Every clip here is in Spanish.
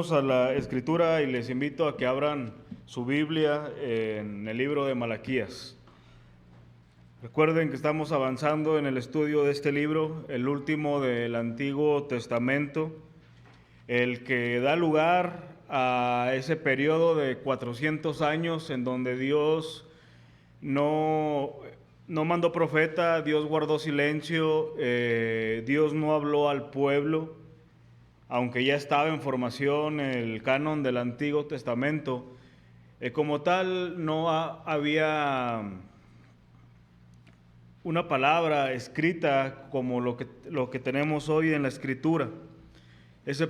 A la escritura y les invito a que abran su Biblia en el libro de Malaquías. Recuerden que estamos avanzando en el estudio de este libro, el último del Antiguo Testamento, el que da lugar a ese periodo de 400 años en donde Dios no mandó profeta, Dios guardó silencio, Dios no habló al pueblo. Aunque ya estaba en formación el canon del Antiguo Testamento, como tal no había una palabra escrita como lo que tenemos hoy en la Escritura. Ese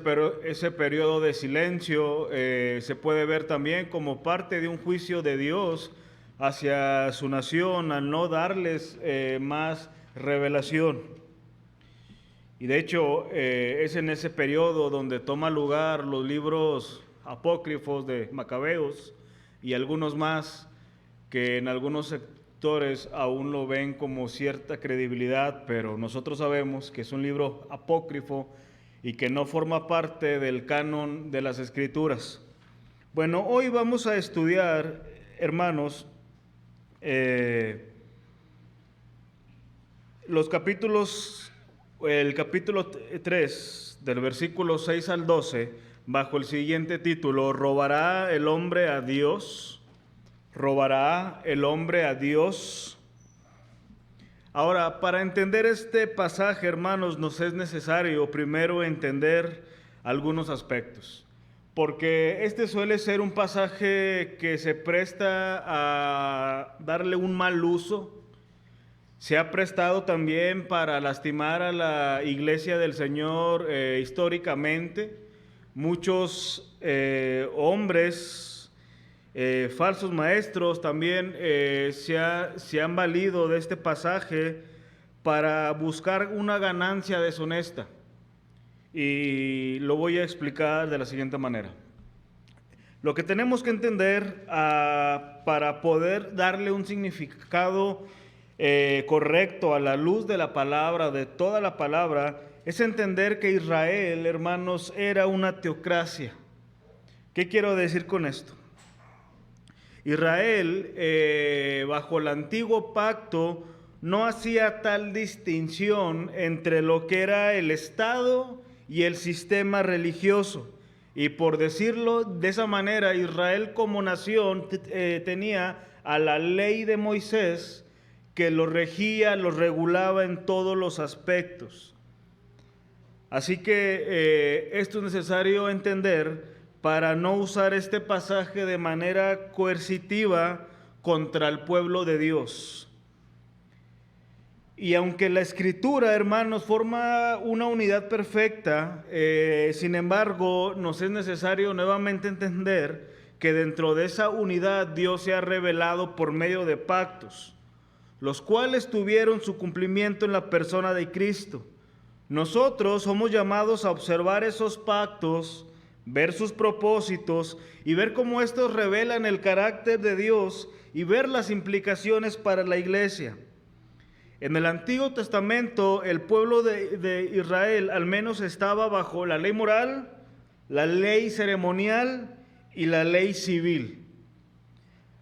periodo de silencio se puede ver también como parte de un juicio de Dios hacia su nación al no darles más revelación. Y de hecho es en ese periodo donde toma lugar los libros apócrifos de Macabeos y algunos más que en algunos sectores aún lo ven como cierta credibilidad, pero nosotros sabemos que es un libro apócrifo y que no forma parte del canon de las Escrituras. Bueno, hoy vamos a estudiar, hermanos, el capítulo 3, del versículo 6 al 12, bajo el siguiente título: ¿Robará el hombre a Dios? ¿Robará el hombre a Dios? Ahora, para entender este pasaje, hermanos, nos es necesario primero entender algunos aspectos, porque este suele ser un pasaje que se presta a darle un mal uso. Se ha prestado también para lastimar a la iglesia del Señor históricamente. Muchos hombres, falsos maestros también se han valido de este pasaje para buscar una ganancia deshonesta. Y lo voy a explicar de la siguiente manera. Lo que tenemos que entender para poder darle un significado correcto a la luz de la palabra, de toda la palabra, es entender que Israel, hermanos, era una teocracia. ¿Qué quiero decir con esto? Israel, bajo el antiguo pacto, no hacía tal distinción entre lo que era el Estado y el sistema religioso. Y por decirlo de esa manera, Israel como nación tenía a la ley de Moisés, que lo regía, lo regulaba en todos los aspectos. Así que esto es necesario entender para no usar este pasaje de manera coercitiva contra el pueblo de Dios. Y aunque la Escritura, hermanos, forma una unidad perfecta, sin embargo, nos es necesario nuevamente entender que dentro de esa unidad Dios se ha revelado por medio de pactos, los cuales tuvieron su cumplimiento en la persona de Cristo. Nosotros somos llamados a observar esos pactos, ver sus propósitos y ver cómo estos revelan el carácter de Dios y ver las implicaciones para la iglesia. En el Antiguo Testamento, el pueblo de Israel al menos estaba bajo la ley moral, la ley ceremonial y la ley civil.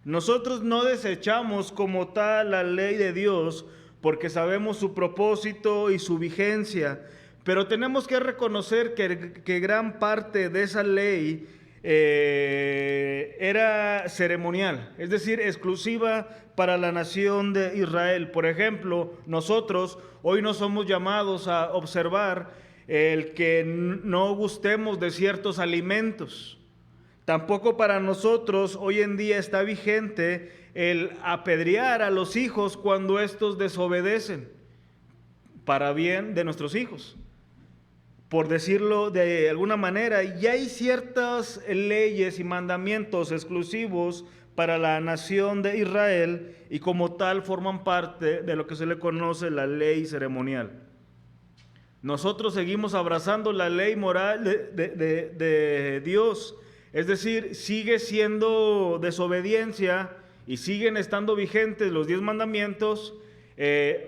Nosotros no desechamos como tal la ley de Dios porque sabemos su propósito y su vigencia, pero tenemos que reconocer que gran parte de esa ley era ceremonial, es decir, exclusiva para la nación de Israel. Por ejemplo, nosotros hoy no somos llamados a observar el que no gustemos de ciertos alimentos. Tampoco para nosotros hoy en día está vigente el apedrear a los hijos cuando estos desobedecen para bien de nuestros hijos. Por decirlo de alguna manera, ya hay ciertas leyes y mandamientos exclusivos para la nación de Israel y como tal forman parte de lo que se le conoce la ley ceremonial. Nosotros seguimos abrazando la ley moral de Dios. Es decir, sigue siendo desobediencia y siguen estando vigentes los 10 mandamientos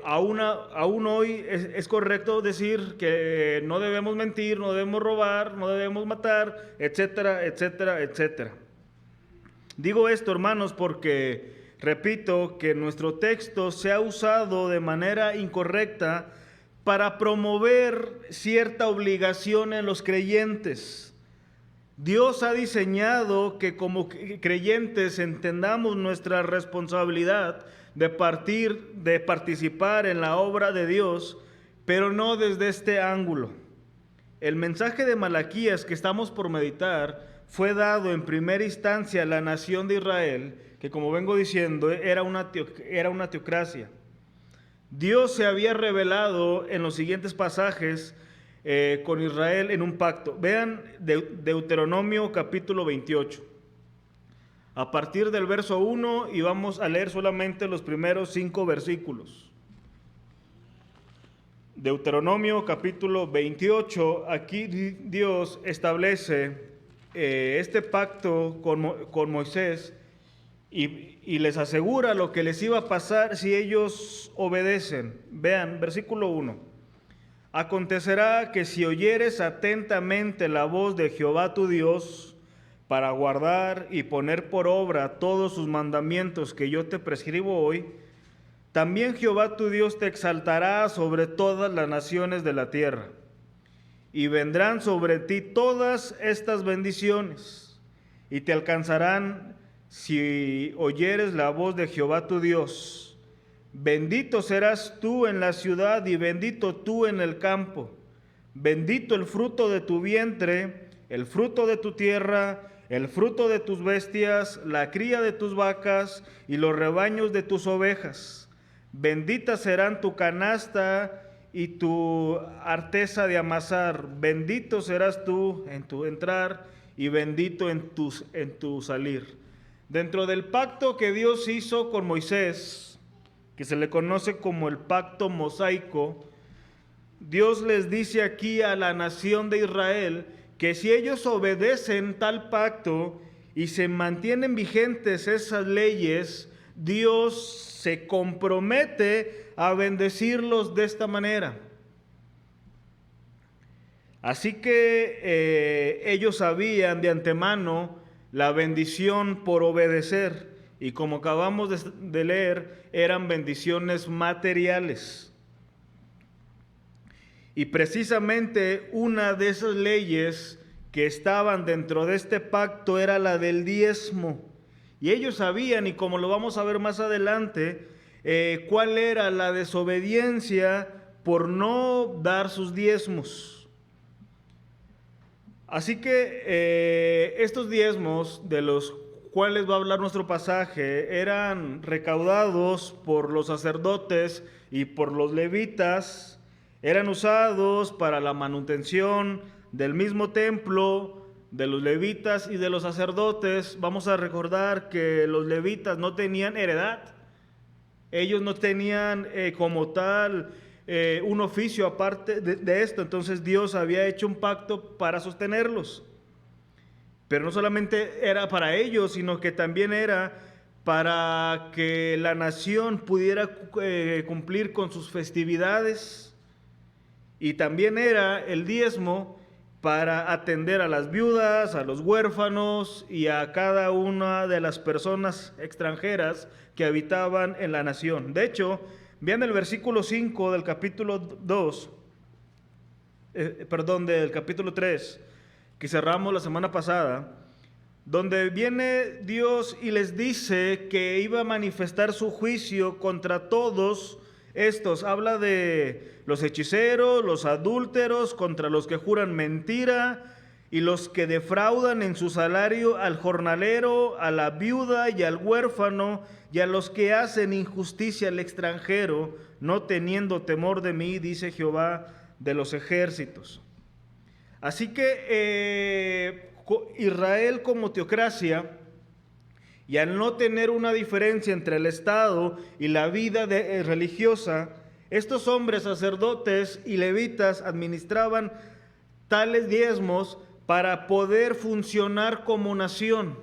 Aún hoy es correcto decir que no debemos mentir, no debemos robar, no debemos matar, etcétera, etcétera, etcétera. Digo esto, hermanos, porque repito que nuestro texto se ha usado de manera incorrecta para promover cierta obligación en los creyentes. Dios ha diseñado que como creyentes entendamos nuestra responsabilidad de participar en la obra de Dios, pero no desde este ángulo. El mensaje de Malaquías que estamos por meditar fue dado en primera instancia a la nación de Israel, que como vengo diciendo era una teocracia. Dios se había revelado en los siguientes pasajes con Israel en un pacto. Vean Deuteronomio capítulo 28. A partir del verso 1 y vamos a leer solamente los primeros 5 versículos. Deuteronomio capítulo 28, aquí Dios establece este pacto con Moisés y les asegura lo que les iba a pasar si ellos obedecen. Vean, versículo 1. Acontecerá que si oyeres atentamente la voz de Jehová tu Dios, para guardar y poner por obra todos sus mandamientos que yo te prescribo hoy, también Jehová tu Dios te exaltará sobre todas las naciones de la tierra, y vendrán sobre ti todas estas bendiciones, y te alcanzarán si oyeres la voz de Jehová tu Dios. Bendito serás tú en la ciudad y bendito tú en el campo. Bendito el fruto de tu vientre, el fruto de tu tierra, el fruto de tus bestias, la cría de tus vacas y los rebaños de tus ovejas. Benditas serán tu canasta y tu arteza de amasar. Bendito serás tú en tu entrar y bendito en tu salir. Dentro del pacto que Dios hizo con Moisés, que se le conoce como el pacto mosaico, Dios les dice aquí a la nación de Israel que si ellos obedecen tal pacto y se mantienen vigentes esas leyes, Dios se compromete a bendecirlos de esta manera. Así que ellos sabían de antemano la bendición por obedecer, y como acabamos de leer, eran bendiciones materiales. Y precisamente una de esas leyes que estaban dentro de este pacto era la del diezmo. Y ellos sabían, y como lo vamos a ver más adelante, cuál era la desobediencia por no dar sus diezmos. Así que estos diezmos de los cuales va a hablar nuestro pasaje eran recaudados por los sacerdotes y por los levitas. Eran usados para la manutención del mismo templo, de los levitas y de los sacerdotes. Vamos a recordar que los levitas no tenían heredad. Ellos no tenían como tal un oficio aparte de esto. Entonces Dios había hecho un pacto para sostenerlos. Pero no solamente era para ellos, sino que también era para que la nación pudiera cumplir con sus festividades. Y también era el diezmo para atender a las viudas, a los huérfanos y a cada una de las personas extranjeras que habitaban en la nación. De hecho, vean el versículo 5 del capítulo del capítulo 3, que cerramos la semana pasada, donde viene Dios y les dice que iba a manifestar su juicio contra todos estos. Habla de los hechiceros, los adúlteros, contra los que juran mentira y los que defraudan en su salario al jornalero, a la viuda y al huérfano, y a los que hacen injusticia al extranjero, no teniendo temor de mí, dice Jehová de los ejércitos. Así que Israel como teocracia, y al no tener una diferencia entre el Estado y la vida religiosa, estos hombres sacerdotes y levitas administraban tales diezmos para poder funcionar como nación,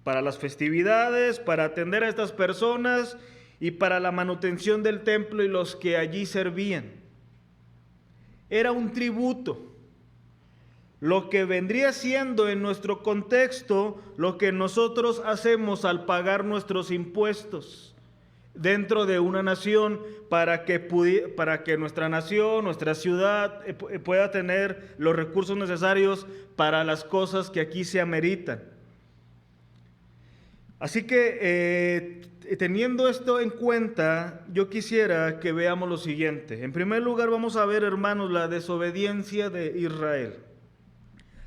para las festividades, para atender a estas personas y para la manutención del templo y los que allí servían. Era un tributo, lo que vendría siendo en nuestro contexto lo que nosotros hacemos al pagar nuestros impuestos dentro de una nación para que nuestra nación, nuestra ciudad pueda tener los recursos necesarios para las cosas que aquí se ameritan. Así que teniendo esto en cuenta, yo quisiera que veamos lo siguiente. En primer lugar, vamos a ver, hermanos, la desobediencia de Israel.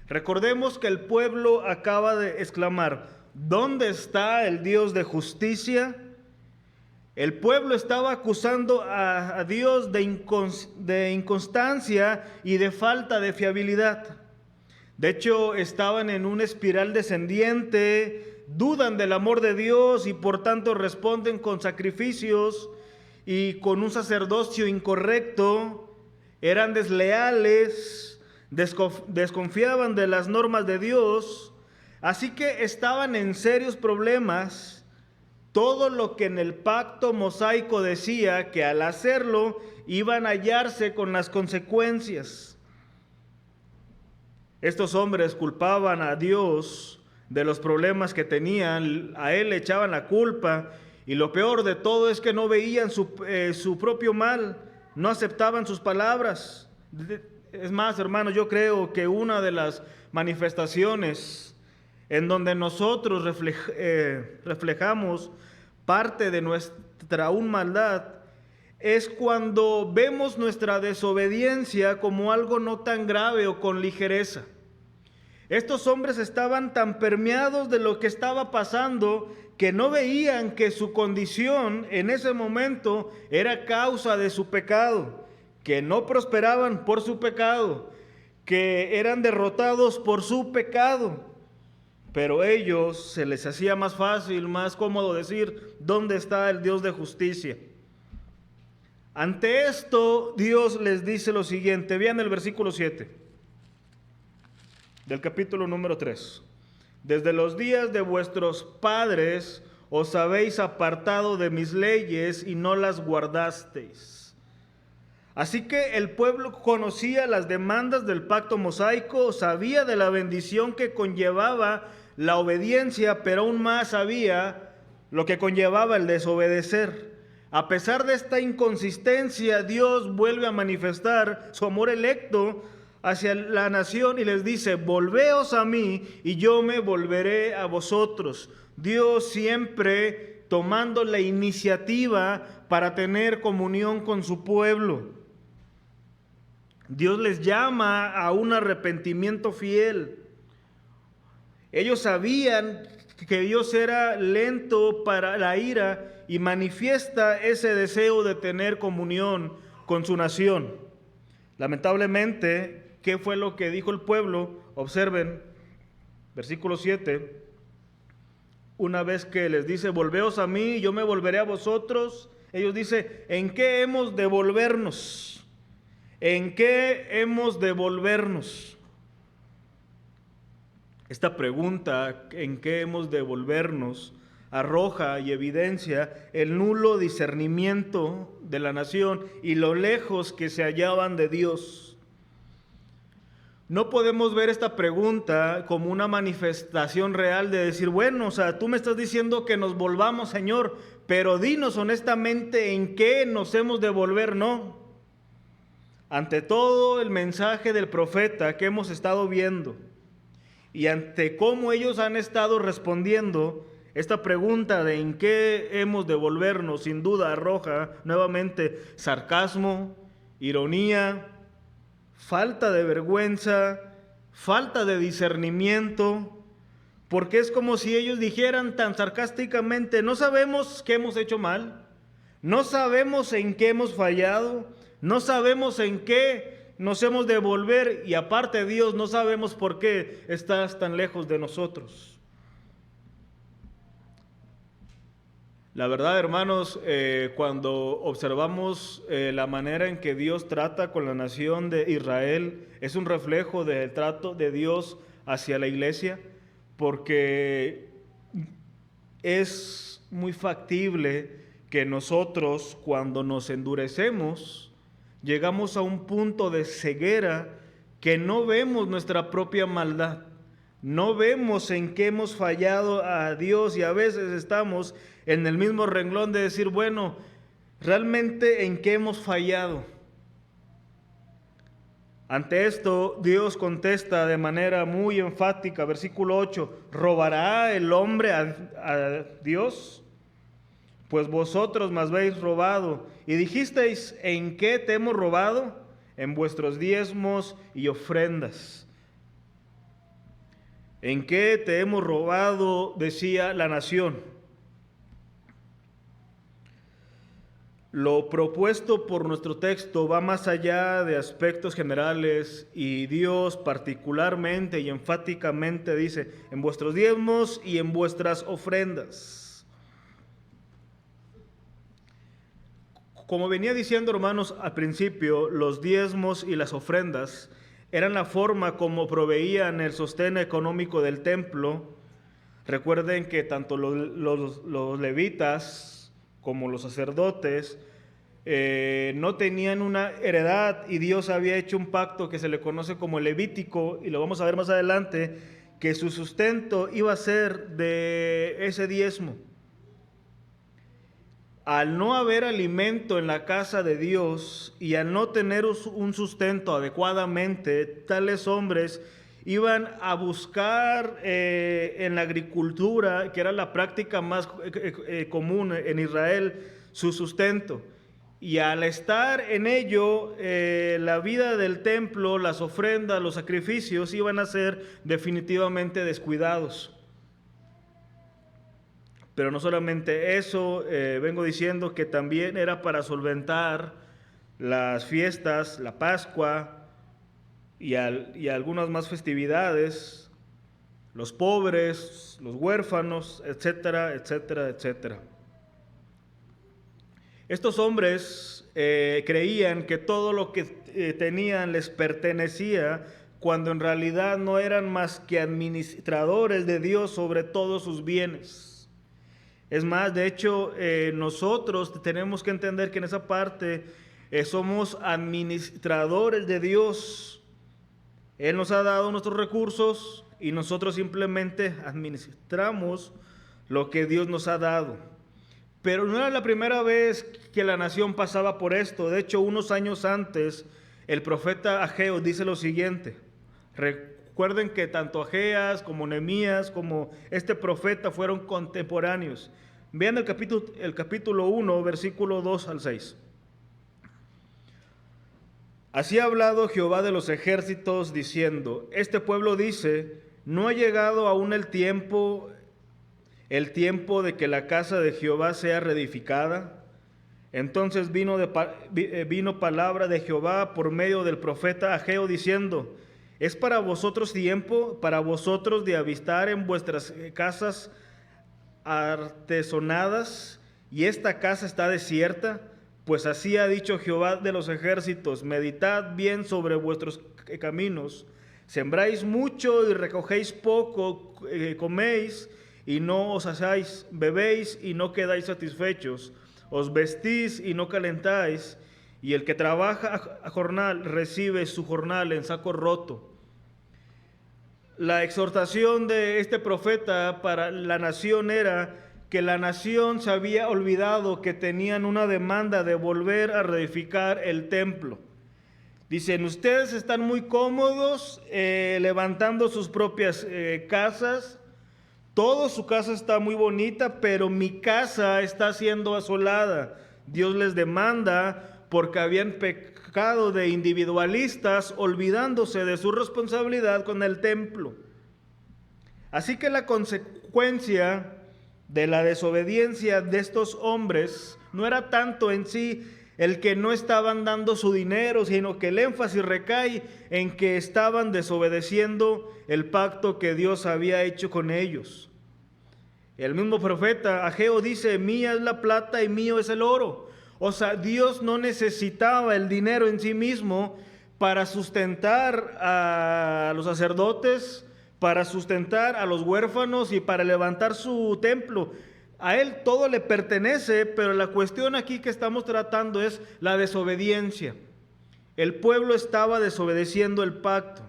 Recordemos que el pueblo acaba de exclamar: ¿dónde está el Dios de justicia? El pueblo estaba acusando a Dios de inconstancia y de falta de fiabilidad. De hecho, estaban en una espiral descendiente, dudan del amor de Dios y por tanto responden con sacrificios y con un sacerdocio incorrecto. Eran desleales, desconfiaban de las normas de Dios, así que estaban en serios problemas. Todo lo que en el pacto mosaico decía que al hacerlo iban a hallarse con las consecuencias. Estos hombres culpaban a Dios de los problemas que tenían, a Él le echaban la culpa, y lo peor de todo es que no veían su propio mal, no aceptaban sus palabras. Es más, hermanos, yo creo que una de las manifestaciones en donde nosotros reflejamos parte de nuestra aún maldad es cuando vemos nuestra desobediencia como algo no tan grave o con ligereza. Estos hombres estaban tan permeados de lo que estaba pasando que no veían que su condición en ese momento era causa de su pecado, que no prosperaban por su pecado, que eran derrotados por su pecado. Pero a ellos se les hacía más fácil, más cómodo decir: ¿dónde está el Dios de justicia? Ante esto, Dios les dice lo siguiente. Vean el versículo 7 del capítulo número 3. Desde los días de vuestros padres os habéis apartado de mis leyes y no las guardasteis. Así que el pueblo conocía las demandas del pacto mosaico, sabía de la bendición que conllevaba la obediencia, pero aún más sabía lo que conllevaba el desobedecer. A pesar de esta inconsistencia, Dios vuelve a manifestar su amor electo hacia la nación y les dice: volveos a mí y yo me volveré a vosotros. Dios siempre tomando la iniciativa para tener comunión con su pueblo. Dios les llama a un arrepentimiento fiel. Ellos sabían que Dios era lento para la ira y manifiesta ese deseo de tener comunión con su nación. Lamentablemente, ¿qué fue lo que dijo el pueblo? Observen, versículo 7. Una vez que les dice: volveos a mí, yo me volveré a vosotros, ellos dicen: ¿en qué hemos de volvernos? ¿En qué hemos de volvernos? Esta pregunta, ¿en qué hemos de volvernos?, arroja y evidencia el nulo discernimiento de la nación y lo lejos que se hallaban de Dios. No podemos ver esta pregunta como una manifestación real de decir: bueno, o sea, tú me estás diciendo que nos volvamos, Señor, pero dinos honestamente en qué nos hemos de volver. No. Ante todo el mensaje del profeta que hemos estado viendo y ante cómo ellos han estado respondiendo, esta pregunta de en qué hemos de volvernos sin duda arroja nuevamente sarcasmo, ironía, falta de vergüenza, falta de discernimiento, porque es como si ellos dijeran tan sarcásticamente: no sabemos qué hemos hecho mal, no sabemos en qué hemos fallado, no sabemos en qué nos hemos de volver, y aparte, Dios, no sabemos por qué estás tan lejos de nosotros. La verdad, hermanos, cuando observamos la manera en que Dios trata con la nación de Israel, es un reflejo del trato de Dios hacia la iglesia, porque es muy factible que nosotros, cuando nos endurecemos, llegamos a un punto de ceguera que no vemos nuestra propia maldad, no vemos en qué hemos fallado a Dios, y a veces estamos en el mismo renglón de decir, bueno, ¿realmente en qué hemos fallado? Ante esto, Dios contesta de manera muy enfática, versículo 8, ¿robará el hombre a Dios? Pues vosotros me habéis robado. Y dijisteis, ¿en qué te hemos robado? En vuestros diezmos y ofrendas. ¿En qué te hemos robado? Decía la nación. Lo propuesto por nuestro texto va más allá de aspectos generales, y Dios particularmente y enfáticamente dice, en vuestros diezmos y en vuestras ofrendas. Como venía diciendo, hermanos, al principio, los diezmos y las ofrendas eran la forma como proveían el sostén económico del templo. Recuerden que tanto los levitas como los sacerdotes no tenían una heredad, y Dios había hecho un pacto que se le conoce como Levítico, y lo vamos a ver más adelante, que su sustento iba a ser de ese diezmo. Al no haber alimento en la casa de Dios y al no tener un sustento adecuadamente, tales hombres iban a buscar en la agricultura, que era la práctica más común en Israel, su sustento. Y al estar en ello, la vida del templo, las ofrendas, los sacrificios iban a ser definitivamente descuidados. Pero no solamente eso, vengo diciendo que también era para solventar las fiestas, la Pascua y algunas más festividades, los pobres, los huérfanos, etcétera, etcétera, etcétera. Estos hombres creían que todo lo que tenían les pertenecía, cuando en realidad no eran más que administradores de Dios sobre todos sus bienes. Es más, de hecho, nosotros tenemos que entender que en esa parte somos administradores de Dios. Él nos ha dado nuestros recursos y nosotros simplemente administramos lo que Dios nos ha dado. Pero no era la primera vez que la nación pasaba por esto. De hecho, unos años antes, el profeta Ageo dice lo siguiente. Recuerden que tanto Agías como Nehemías como este profeta fueron contemporáneos. Vean el capítulo 1, versículo 2 al 6. Así ha hablado Jehová de los ejércitos, diciendo, este pueblo dice, no ha llegado aún el tiempo de que la casa de Jehová sea reedificada. Entonces vino palabra de Jehová por medio del profeta Ageo, diciendo, ¿es para vosotros tiempo, para vosotros de habitar en vuestras casas artesonadas, y esta casa está desierta? Pues así ha dicho Jehová de los ejércitos, meditad bien sobre vuestros caminos, sembráis mucho y recogéis poco, coméis y no os saciáis, bebéis y no quedáis satisfechos, os vestís y no calentáis, y el que trabaja a jornal recibe su jornal en saco roto. La exhortación de este profeta para la nación era que la nación se había olvidado que tenían una demanda de volver a reedificar el templo. Dicen, ustedes están muy cómodos levantando sus propias casas, toda su casa está muy bonita, pero mi casa está siendo asolada. Dios les demanda porque habían pecado de individualistas, olvidándose de su responsabilidad con el templo. Así que la consecuencia de la desobediencia de estos hombres no era tanto en sí el que no estaban dando su dinero, sino que el énfasis recae en que estaban desobedeciendo el pacto que Dios había hecho con ellos. El mismo profeta Ageo dice, mía es la plata y mío es el oro. O sea, Dios no necesitaba el dinero en sí mismo para sustentar a los sacerdotes, para sustentar a los huérfanos y para levantar su templo. A Él todo le pertenece, pero la cuestión aquí que estamos tratando es la desobediencia. El pueblo estaba desobedeciendo el pacto.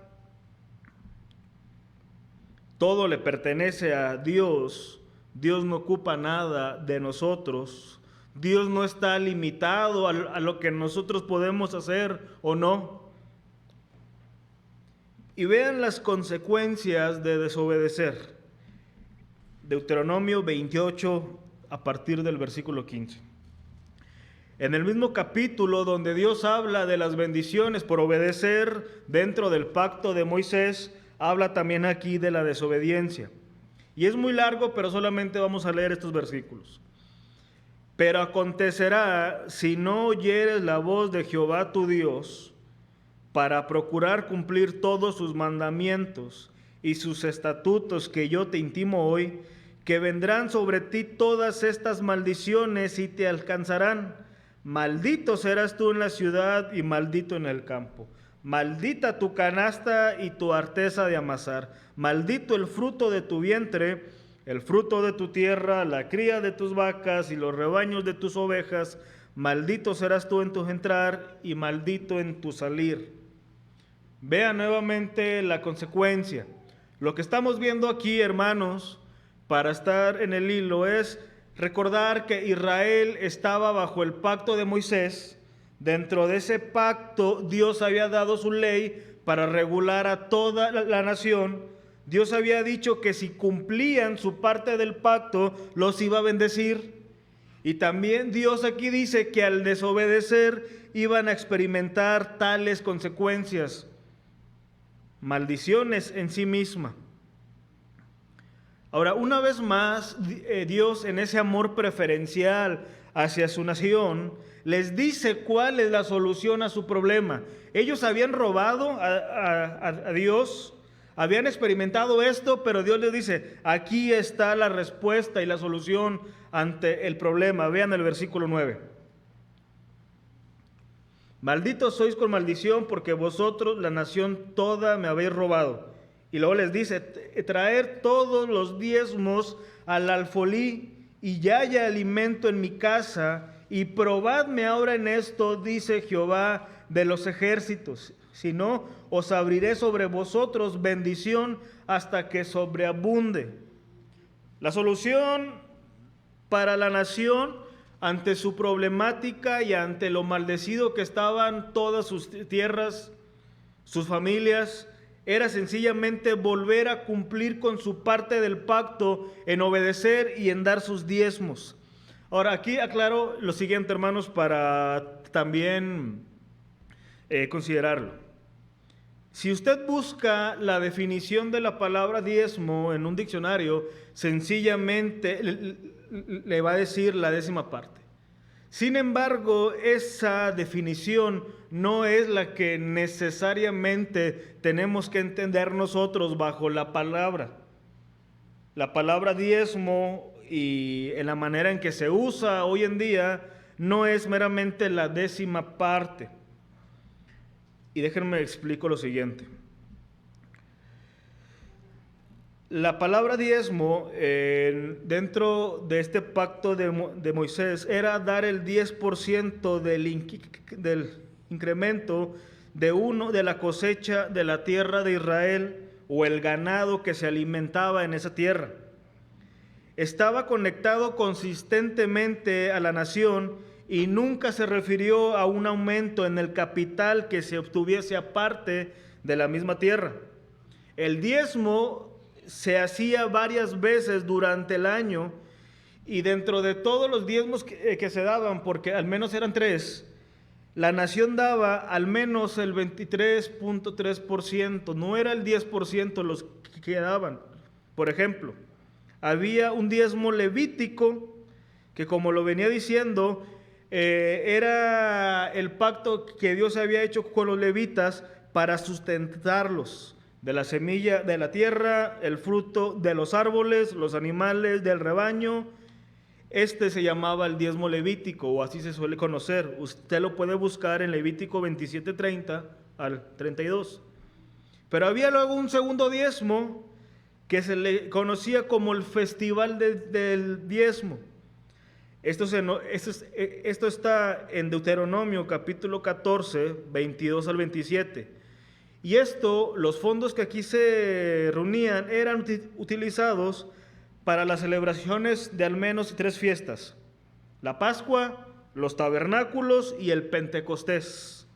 Todo le pertenece a Dios. Dios no ocupa nada de nosotros. Dios no está limitado a lo que nosotros podemos hacer o no. Y vean las consecuencias de desobedecer. Deuteronomio 28, a partir del versículo 15. En el mismo capítulo donde Dios habla de las bendiciones por obedecer dentro del pacto de Moisés, habla también aquí de la desobediencia. Y es muy largo, pero solamente vamos a leer estos versículos. Pero acontecerá, si no oyeres la voz de Jehová tu Dios, para procurar cumplir todos sus mandamientos y sus estatutos que yo te intimo hoy, que vendrán sobre ti todas estas maldiciones y te alcanzarán. Maldito serás tú en la ciudad y maldito en el campo. Maldita tu canasta y tu arteza de amasar. Maldito el fruto de tu vientre, el fruto de tu tierra, la cría de tus vacas y los rebaños de tus ovejas. Maldito serás tú en tu entrar y maldito en tu salir. Vea nuevamente la consecuencia. Lo que estamos viendo aquí, hermanos, para estar en el hilo, es recordar que Israel estaba bajo el pacto de Moisés. Dentro de ese pacto, Dios había dado su ley para regular a toda la nación. Dios había dicho que si cumplían su parte del pacto, los iba a bendecir. Y también Dios aquí dice que al desobedecer iban a experimentar tales consecuencias, maldiciones en sí misma. Ahora, una vez más, Dios en ese amor preferencial hacia su nación, les dice cuál es la solución a su problema. Ellos habían robado a Dios, habían experimentado esto, pero Dios les dice, aquí está la respuesta y la solución ante el problema. Vean el versículo 9. Malditos sois con maldición, porque vosotros, la nación toda, me habéis robado. Y luego les dice, traer todos los diezmos al alfolí, y ya haya alimento en mi casa, y probadme ahora en esto, dice Jehová de los ejércitos. Si no, os abriré sobre vosotros bendición hasta que sobreabunde. La solución para la nación ante su problemática y ante lo maldecido que estaban todas sus tierras, sus familias, era sencillamente volver a cumplir con su parte del pacto en obedecer y en dar sus diezmos. Ahora, aquí aclaro lo siguiente, hermanos, para también considerarlo. Si usted busca la definición de la palabra diezmo en un diccionario, sencillamente le va a decir la décima parte. Sin embargo, esa definición no es la que necesariamente tenemos que entender nosotros bajo la palabra. La palabra diezmo y en la manera en que se usa hoy en día no es meramente la décima parte. Y déjenme explico lo siguiente. La palabra diezmo dentro de este pacto de Moisés era dar el 10% del incremento de la cosecha de la tierra de Israel o el ganado que se alimentaba en esa tierra. Estaba conectado consistentemente a la nación y nunca se refirió a un aumento en el capital que se obtuviese aparte de la misma tierra. El diezmo se hacía varias veces durante el año y dentro de todos los diezmos que se daban, porque al menos eran 3, la nación daba al menos el 23.3%, no era el 10% los que daban. Por ejemplo, había un diezmo levítico que, como lo venía diciendo, era el pacto que Dios había hecho con los levitas para sustentarlos. De la semilla de la tierra, el fruto de los árboles, los animales del rebaño. Este se llamaba el diezmo levítico, o así se suele conocer. Usted lo puede buscar en Levítico 27:30 al 32. Pero había luego un segundo diezmo que se le conocía como el Festival del Diezmo. Esto está en Deuteronomio capítulo 14, 22 al 27. Y los fondos que aquí se reunían eran utilizados para las celebraciones de al menos 3 fiestas: la Pascua, los tabernáculos y el Pentecostés.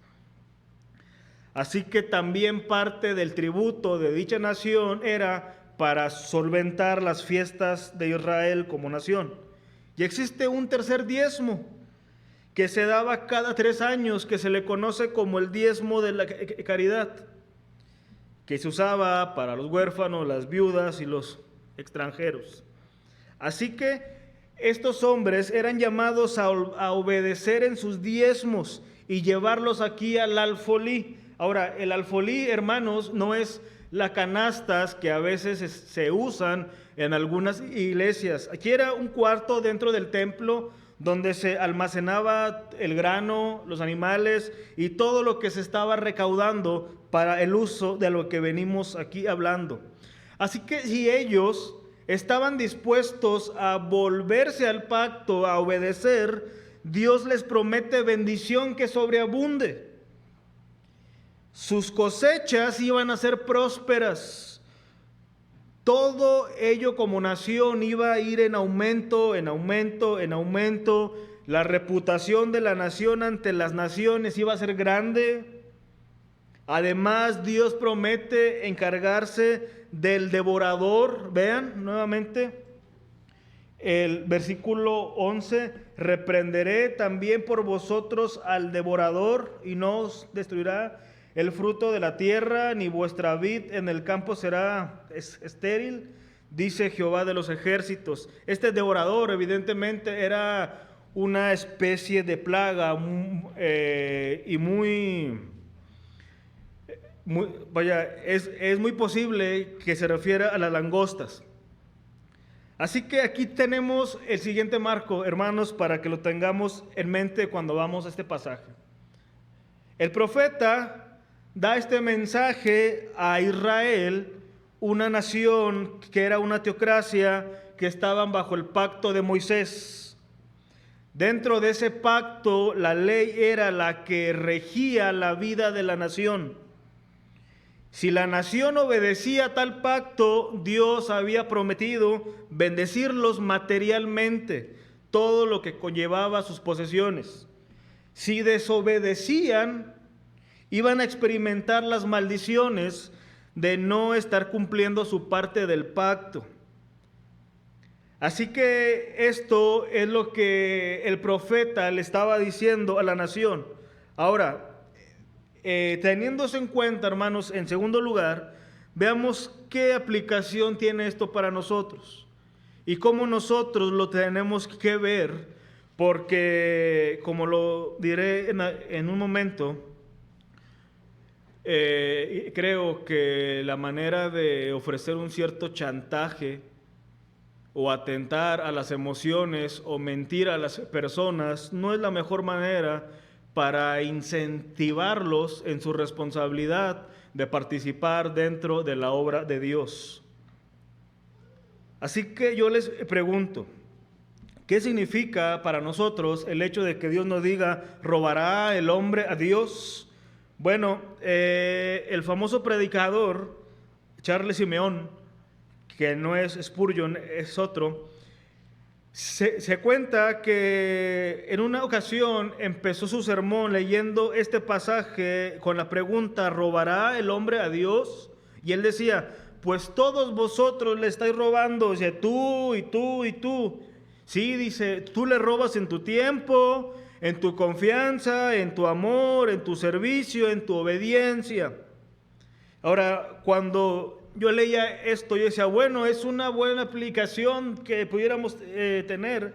Así que también parte del tributo de dicha nación era para solventar las fiestas de Israel como nación. Y existe un tercer diezmo que se daba cada 3 años, que se le conoce como el diezmo de la caridad, que se usaba para los huérfanos, las viudas y los extranjeros. Así que estos hombres eran llamados a obedecer en sus diezmos y llevarlos aquí al alfolí. Ahora, el alfolí, hermanos, no es las canastas que a veces se usan en algunas iglesias. Aquí era un cuarto dentro del templo donde se almacenaba el grano, los animales y todo lo que se estaba recaudando para el uso de lo que venimos aquí hablando. Así que si ellos estaban dispuestos a volverse al pacto, a obedecer, Dios les promete bendición que sobreabunde. Sus cosechas iban a ser prósperas. Todo ello como nación iba a ir en aumento, en aumento, en aumento. La reputación de la nación ante las naciones iba a ser grande. Además, Dios promete encargarse del devorador. Vean nuevamente el versículo 11: reprenderé también por vosotros al devorador y no os destruirá el fruto de la tierra, ni vuestra vid en el campo será estéril, dice Jehová de los ejércitos. Este devorador evidentemente era una especie de plaga y es muy posible que se refiera a las langostas. Así que aquí tenemos el siguiente marco, hermanos, para que lo tengamos en mente cuando vamos a este pasaje. El profeta da este mensaje a Israel, una nación que era una teocracia, que estaban bajo el pacto de Moisés. Dentro de ese pacto, la ley era la que regía la vida de la nación. Si la nación obedecía tal pacto, Dios había prometido bendecirlos materialmente, todo lo que conllevaba sus posesiones. Si desobedecían, iban a experimentar las maldiciones de no estar cumpliendo su parte del pacto. Así que esto es lo que el profeta le estaba diciendo a la nación. Ahora, teniéndose en cuenta, hermanos, en segundo lugar, veamos qué aplicación tiene esto para nosotros y cómo nosotros lo tenemos que ver, porque, como lo diré en un momento, creo que la manera de ofrecer un cierto chantaje o atentar a las emociones o mentir a las personas no es la mejor manera para incentivarlos en su responsabilidad de participar dentro de la obra de Dios. Así que yo les pregunto, ¿qué significa para nosotros el hecho de que Dios nos diga, ¿robará el hombre a Dios? Bueno, el famoso predicador Charles Simeón, que no es Spurgeon, es otro, se cuenta que en una ocasión empezó su sermón leyendo este pasaje con la pregunta, ¿robará el hombre a Dios? Y él decía, pues todos vosotros le estáis robando, o sea, tú y tú y tú. Sí, dice, tú le robas en tu tiempo, en tu confianza, en tu amor, en tu servicio, en tu obediencia. Ahora, cuando yo leía esto, yo decía, bueno, es una buena aplicación que pudiéramos tener.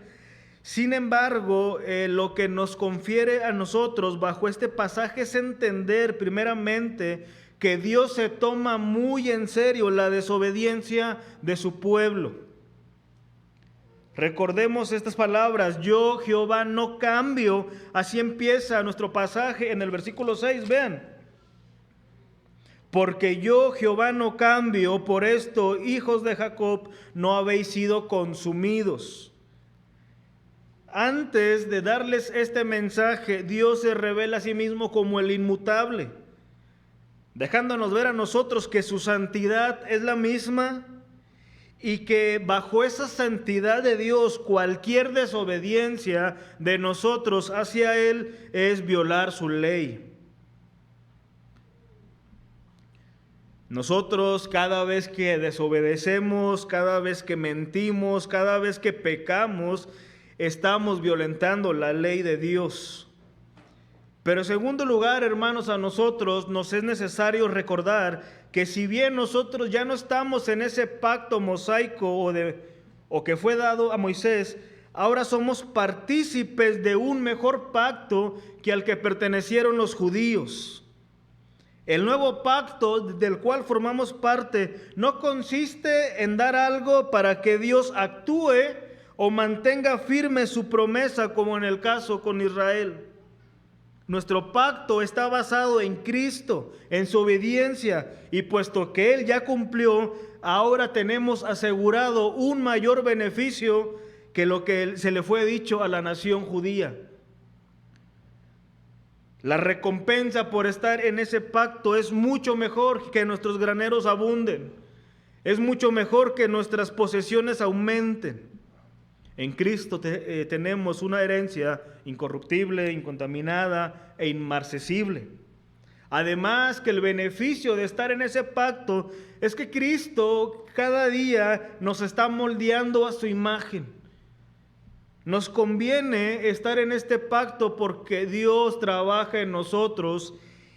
Sin embargo, lo que nos confiere a nosotros bajo este pasaje es entender primeramente que Dios se toma muy en serio la desobediencia de su pueblo. Recordemos estas palabras, yo Jehová no cambio. Así empieza nuestro pasaje en el versículo 6, vean. Porque yo, Jehová, no cambio, por esto, hijos de Jacob, no habéis sido consumidos. Antes de darles este mensaje, Dios se revela a sí mismo como el inmutable, dejándonos ver a nosotros que su santidad es la misma y que bajo esa santidad de Dios, cualquier desobediencia de nosotros hacia Él es violar su ley. Nosotros cada vez que desobedecemos, cada vez que mentimos, cada vez que pecamos, estamos violentando la ley de Dios. Pero en segundo lugar, hermanos, a nosotros nos es necesario recordar que si bien nosotros ya no estamos en ese pacto mosaico o que fue dado a Moisés, ahora somos partícipes de un mejor pacto que al que pertenecieron los judíos. El nuevo pacto del cual formamos parte no consiste en dar algo para que Dios actúe o mantenga firme su promesa, como en el caso con Israel. Nuestro pacto está basado en Cristo, en su obediencia, y puesto que Él ya cumplió, ahora tenemos asegurado un mayor beneficio que lo que se le fue dicho a la nación judía. La recompensa por estar en ese pacto es mucho mejor que nuestros graneros abunden. Es mucho mejor que nuestras posesiones aumenten. En Cristo tenemos una herencia incorruptible, incontaminada e inmarcesible. Además, que el beneficio de estar en ese pacto es que Cristo cada día nos está moldeando a su imagen. Nos conviene estar en este pacto porque Dios trabaja en nosotros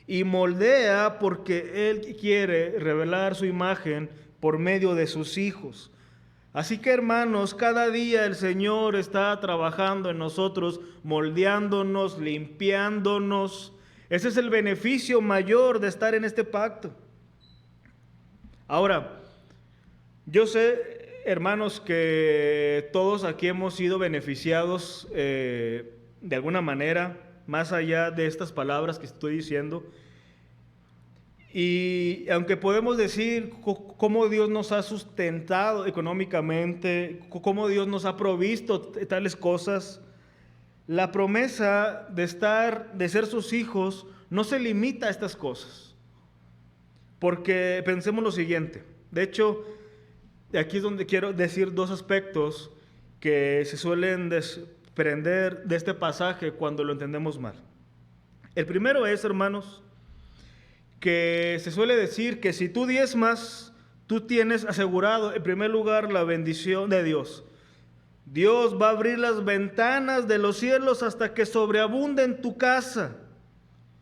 y moldea porque Él quiere revelar su imagen por medio de sus hijos. Así que, hermanos, cada día el Señor está trabajando en nosotros, moldeándonos, limpiándonos. Ese es el beneficio mayor de estar en este pacto. Ahora, yo sé, hermanos, que todos aquí hemos sido beneficiados de alguna manera, más allá de estas palabras que estoy diciendo. Y aunque podemos decir cómo Dios nos ha sustentado económicamente, cómo Dios nos ha provisto tales cosas, la promesa de ser sus hijos no se limita a estas cosas. Porque pensemos lo siguiente. De hecho, aquí es donde quiero decir dos aspectos que se suelen desprender de este pasaje cuando lo entendemos mal. El primero es, hermanos, que se suele decir que si tú diezmas, tú tienes asegurado en primer lugar la bendición de Dios. Dios va a abrir las ventanas de los cielos hasta que sobreabunde en tu casa.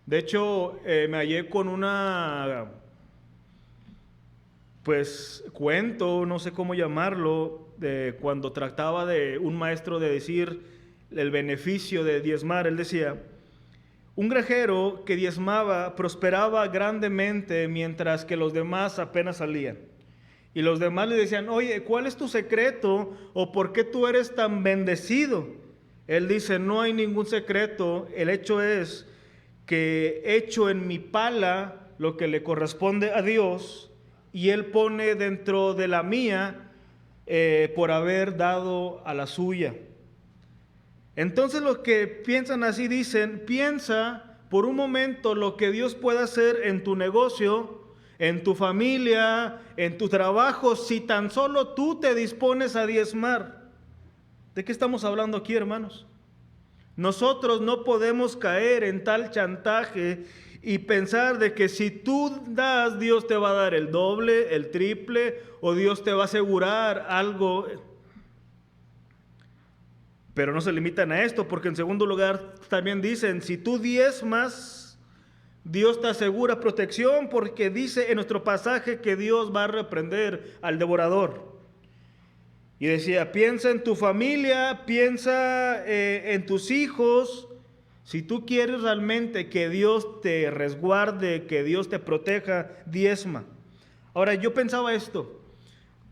De hecho, me hallé con cuento, no sé cómo llamarlo, de cuando trataba de un maestro de decir el beneficio de diezmar. Él decía: un granjero que diezmaba prosperaba grandemente mientras que los demás apenas salían. Y los demás le decían: oye, ¿cuál es tu secreto? ¿O por qué tú eres tan bendecido? Él dice: no hay ningún secreto, el hecho es que echo en mi pala lo que le corresponde a Dios y Él pone dentro de la mía por haber dado a la suya. Entonces los que piensan así dicen: piensa por un momento lo que Dios puede hacer en tu negocio, en tu familia, en tu trabajo, si tan solo tú te dispones a diezmar. ¿De qué estamos hablando aquí, hermanos? Nosotros no podemos caer en tal chantaje y pensar de que si tú das, Dios te va a dar el doble, el triple, o Dios te va a asegurar algo. Pero no se limitan a esto, porque en segundo lugar también dicen: si tú diezmas, Dios te asegura protección, porque dice en nuestro pasaje que Dios va a reprender al devorador. Y decía: piensa en tu familia, piensa en tus hijos. Si tú quieres realmente que Dios te resguarde, que Dios te proteja, diezma. Ahora, yo pensaba esto: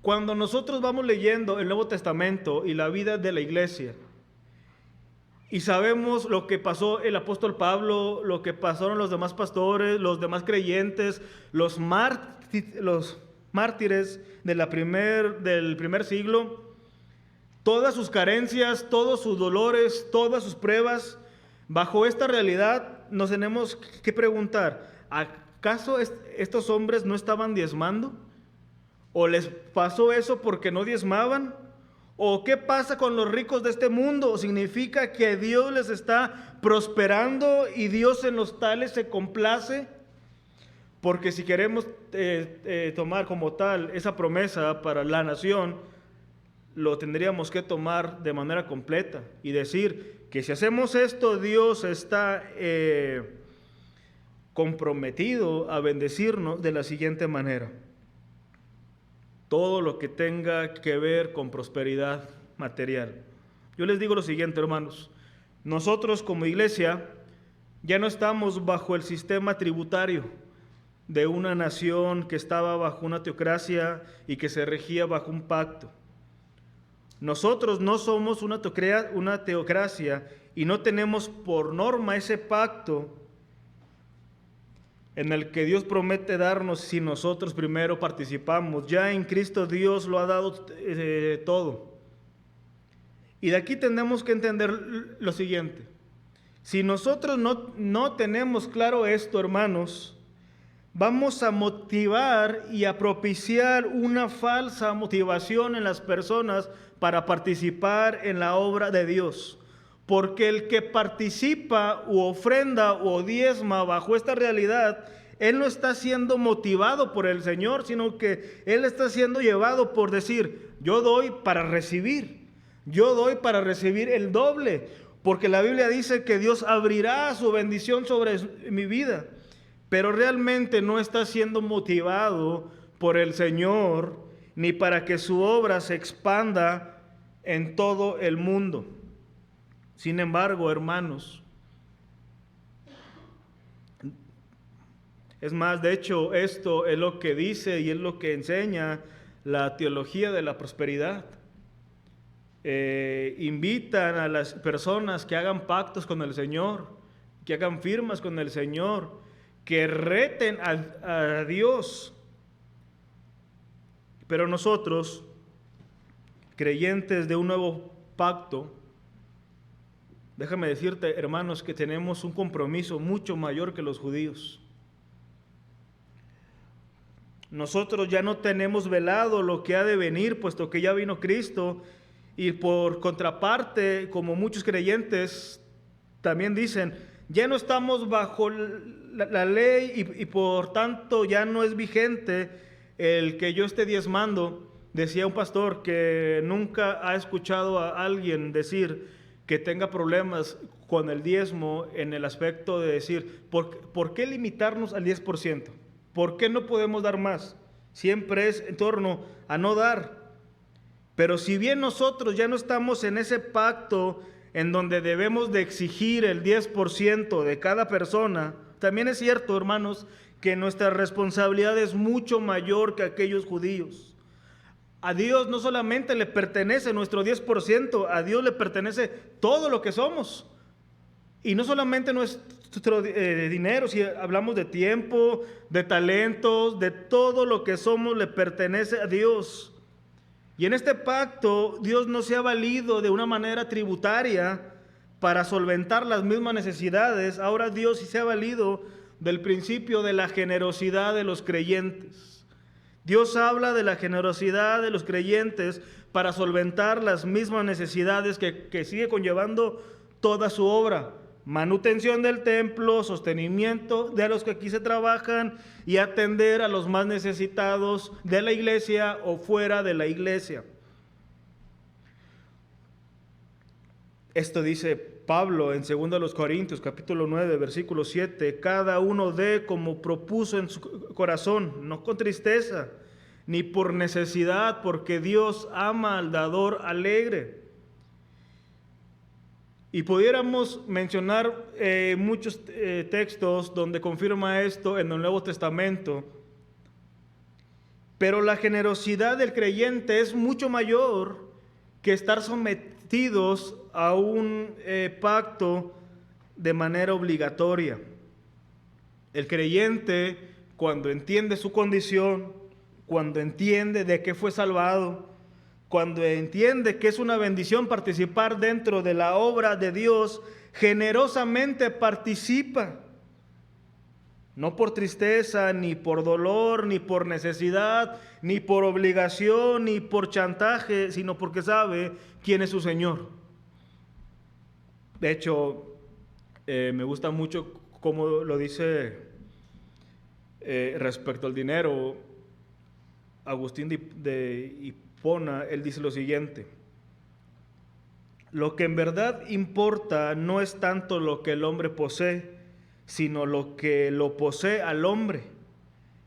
cuando nosotros vamos leyendo el Nuevo Testamento y la vida de la iglesia, Y sabemos lo que pasó el apóstol Pablo, lo que pasaron los demás pastores, los demás creyentes, los mártires del primer siglo, todas sus carencias, todos sus dolores, todas sus pruebas. Bajo esta realidad nos tenemos que preguntar, ¿acaso estos hombres no estaban diezmando? ¿O les pasó eso porque no diezmaban? ¿O qué pasa con los ricos de este mundo? ¿Significa que Dios les está prosperando y Dios en los tales se complace? Porque si queremos tomar como tal esa promesa para la nación, lo tendríamos que tomar de manera completa y decir que si hacemos esto, Dios está comprometido a bendecirnos de la siguiente manera. Todo lo que tenga que ver con prosperidad material. Yo les digo lo siguiente, hermanos. Nosotros como iglesia ya no estamos bajo el sistema tributario de una nación que estaba bajo una teocracia y que se regía bajo un pacto. Nosotros no somos una teocracia y no tenemos por norma ese pacto en el que Dios promete darnos si nosotros primero participamos. Ya en Cristo Dios lo ha dado todo. Y de aquí tenemos que entender lo siguiente. Si nosotros no tenemos claro esto, hermanos, vamos a motivar y a propiciar una falsa motivación en las personas para participar en la obra de Dios. Porque el que participa u ofrenda o diezma bajo esta realidad, él no está siendo motivado por el Señor, sino que él está siendo llevado por decir, yo doy para recibir, yo doy para recibir el doble, porque la Biblia dice que Dios abrirá su bendición sobre mi vida, pero realmente no está siendo motivado por el Señor, ni para que su obra se expanda en todo el mundo. Sin embargo, hermanos, es más, de hecho, esto es lo que dice y es lo que enseña la teología de la prosperidad. Invitan a las personas que hagan pactos con el Señor, que hagan firmas con el Señor, que reten a Dios. Pero nosotros, creyentes de un nuevo pacto, déjame decirte, hermanos, que tenemos un compromiso mucho mayor que los judíos. Nosotros ya no tenemos velado lo que ha de venir, puesto que ya vino Cristo. Y por contraparte, como muchos creyentes también dicen, ya no estamos bajo la ley y por tanto ya no es vigente el que yo esté diezmando. Decía un pastor que nunca ha escuchado a alguien decir que tenga problemas con el diezmo en el aspecto de decir, ¿por qué limitarnos al 10%? ¿Por qué no podemos dar más? Siempre es en torno a no dar. Pero si bien nosotros ya no estamos en ese pacto en donde debemos de exigir el 10% de cada persona, también es cierto, hermanos, que nuestra responsabilidad es mucho mayor que aquellos judíos. A Dios no solamente le pertenece nuestro 10%, a Dios le pertenece todo lo que somos. Y no solamente nuestro dinero, si hablamos de tiempo, de talentos, de todo lo que somos le pertenece a Dios. Y en este pacto Dios no se ha valido de una manera tributaria para solventar las mismas necesidades. Ahora Dios sí se ha valido del principio de la generosidad de los creyentes. Dios habla de la generosidad de los creyentes para solventar las mismas necesidades que sigue conllevando toda su obra. Manutención del templo, sostenimiento de los que aquí se trabajan y atender a los más necesitados de la iglesia o fuera de la iglesia. Esto dice Pablo en 2 Corintios capítulo 9 versículo 7, cada uno dé como propuso en su corazón, no con tristeza, ni por necesidad, porque Dios ama al dador alegre. Y pudiéramos mencionar muchos textos donde confirma esto en el Nuevo Testamento, pero la generosidad del creyente es mucho mayor que estar sometidos a un pacto de manera obligatoria. El creyente, cuando entiende su condición, cuando entiende de qué fue salvado, cuando entiende que es una bendición participar dentro de la obra de Dios, generosamente participa. No por tristeza, ni por dolor, ni por necesidad, ni por obligación, ni por chantaje, sino porque sabe quién es su Señor. De hecho, me gusta mucho cómo lo dice respecto al dinero Agustín de Hipona. Él dice lo siguiente: lo que en verdad importa no es tanto lo que el hombre posee, sino lo que lo posee al hombre.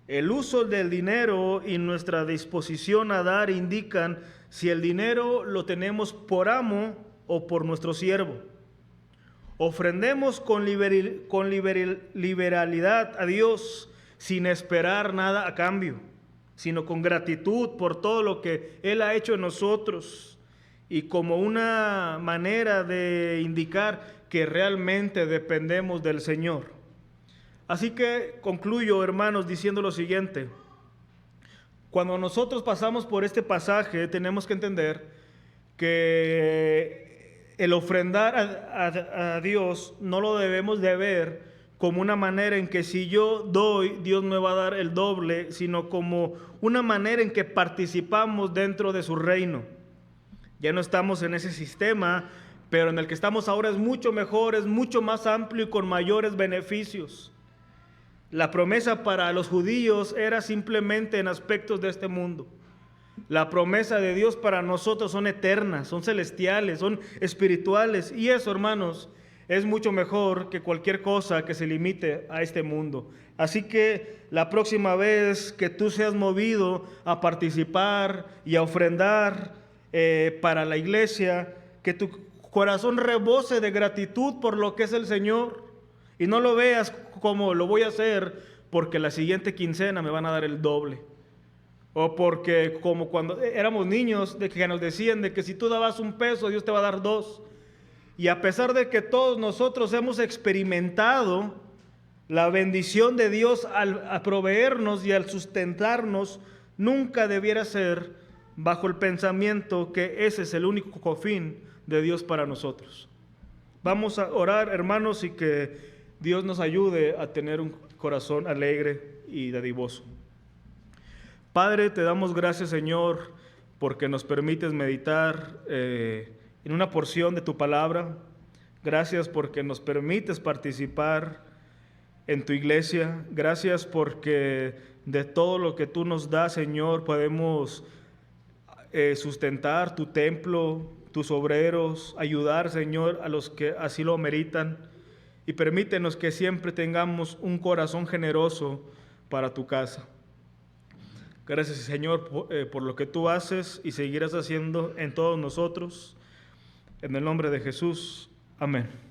El uso del dinero y nuestra disposición a dar indican si el dinero lo tenemos por amo o por nuestro siervo. Ofrendemos con liberalidad a Dios sin esperar nada a cambio, sino con gratitud por todo lo que Él ha hecho en nosotros y como una manera de indicar que realmente dependemos del Señor. Así que concluyo, hermanos, diciendo lo siguiente: cuando nosotros pasamos por este pasaje, tenemos que entender que el ofrendar a Dios no lo debemos de ver como una manera en que si yo doy, Dios me va a dar el doble, sino como una manera en que participamos dentro de su reino. Ya no estamos en ese sistema, pero en el que estamos ahora es mucho mejor, es mucho más amplio y con mayores beneficios. La promesa para los judíos era simplemente en aspectos de este mundo. La promesa de Dios para nosotros son eternas, son celestiales, son espirituales. Y eso, hermanos, es mucho mejor que cualquier cosa que se limite a este mundo. Así que la próxima vez que tú seas movido a participar y a ofrendar para la iglesia, que tu corazón rebose de gratitud por lo que es el Señor. Y no lo veas como lo voy a hacer porque la siguiente quincena me van a dar el doble. O porque como cuando éramos niños, de que nos decían de que si tú dabas $1, Dios te va a dar 2. Y a pesar de que todos nosotros hemos experimentado la bendición de Dios al proveernos y al sustentarnos, nunca debiera ser bajo el pensamiento que ese es el único fin de Dios para nosotros. Vamos a orar, hermanos, y que Dios nos ayude a tener un corazón alegre y dadivoso. Padre, te damos gracias, Señor, porque nos permites meditar en una porción de tu palabra. Gracias porque nos permites participar en tu iglesia. Gracias porque de todo lo que tú nos das, Señor, podemos sustentar tu templo, tus obreros, ayudar, Señor, a los que así lo meritan. Y permítenos que siempre tengamos un corazón generoso para tu casa. Gracias, Señor, por lo que tú haces y seguirás haciendo en todos nosotros. En el nombre de Jesús. Amén.